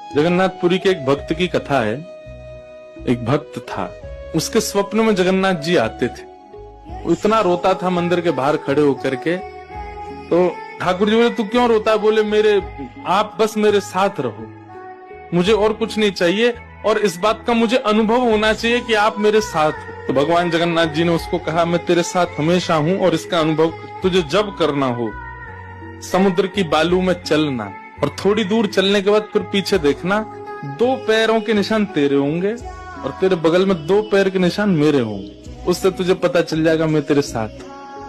जगन्नाथपुरी के एक भक्त की कथा है। एक भक्त था, उसके स्वप्न में जगन्नाथ जी आते थे। वो इतना रोता था मंदिर के बाहर खड़े होकर के। तो ठाकुर जी बोले, तू क्यों रोता है? बोले, आप बस मेरे साथ रहो, मुझे और कुछ नहीं चाहिए, और इस बात का मुझे अनुभव होना चाहिए कि आप मेरे साथ हो। तो भगवान जगन्नाथ जी ने उसको कहा, मैं तेरे साथ हमेशा हूं, और इसका अनुभव तुझे जब करना हो समुद्र की बालू में चलना, और थोड़ी दूर चलने के बाद फिर पीछे देखना, 2 पैरों के निशान तेरे होंगे और तेरे बगल में 2 पैर के निशान मेरे होंगे। उससे तुझे पता चल जाएगा मैं तेरे साथ।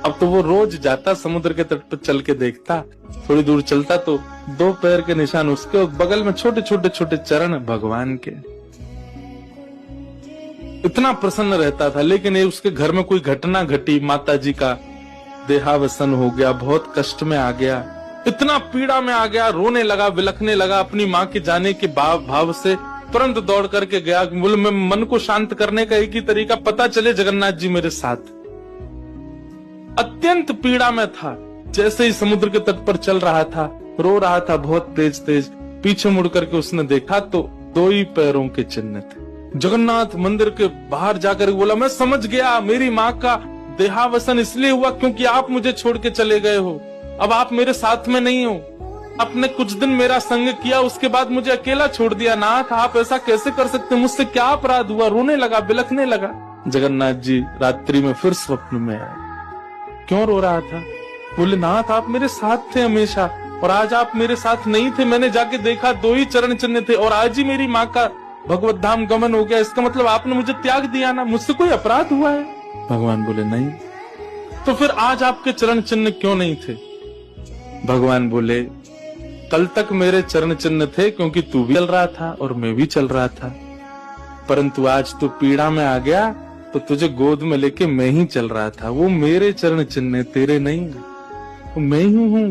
अब तो वो रोज जाता, समुद्र के तट पर चल के देखता, थोड़ी दूर चलता तो 2 पैर के निशान उसके, और बगल में छोटे छोटे छोटे चरण भगवान के। इतना प्रसन्न रहता था। लेकिन ये उसके घर में कोई घटना घटी, माता जी का देहावसन हो गया, बहुत कष्ट में आ गया, इतना पीड़ा में आ गया, रोने लगा, बिलखने लगा। अपनी माँ के जाने के भाव से तुरंत दौड़ करके गया। बोले, मैं मन को शांत करने का एक ही तरीका, पता चले जगन्नाथ जी मेरे साथ। अत्यंत पीड़ा में था। जैसे ही समुद्र के तट पर चल रहा था, रो रहा था बहुत तेज तेज। पीछे मुड़ करके उसने देखा तो 2 ही पैरों के चिन्ह थे। जगन्नाथ मंदिर के बाहर जाकर बोला, मैं समझ गया, मेरी माँ का देहावसन इसलिए हुआ क्योंकि आप मुझे छोड़ के चले गए हो। अब आप मेरे साथ में नहीं हो। आपने कुछ दिन मेरा संग किया, उसके बाद मुझे अकेला छोड़ दिया। नाथ, आप ऐसा कैसे कर सकते? मुझसे क्या अपराध हुआ? रोने लगा, बिलखने लगा। जगन्नाथ जी रात्रि में फिर स्वप्न में आए। क्यों रो रहा था? बोले, नाथ, आप मेरे साथ थे हमेशा, और आज आप मेरे साथ नहीं थे। मैंने जाके देखा 2 ही चरण चिन्ह थे, और आज ही मेरी माँ का भगवत धाम गमन हो गया। इसका मतलब आपने मुझे त्याग दिया ना? मुझसे कोई अपराध हुआ है? भगवान बोले, नहीं। तो फिर आज आपके चरण चिन्ह क्यों नहीं थे? भगवान बोले, कल तक मेरे चरण चिन्ह थे क्योंकि तू भी चल रहा था और मैं भी चल रहा था, परंतु आज तू पीड़ा में आ गया तो तुझे गोद में लेके मैं ही चल रहा था। वो मेरे चरण चिन्ह, तेरे नहीं, वो मैं ही हूँ।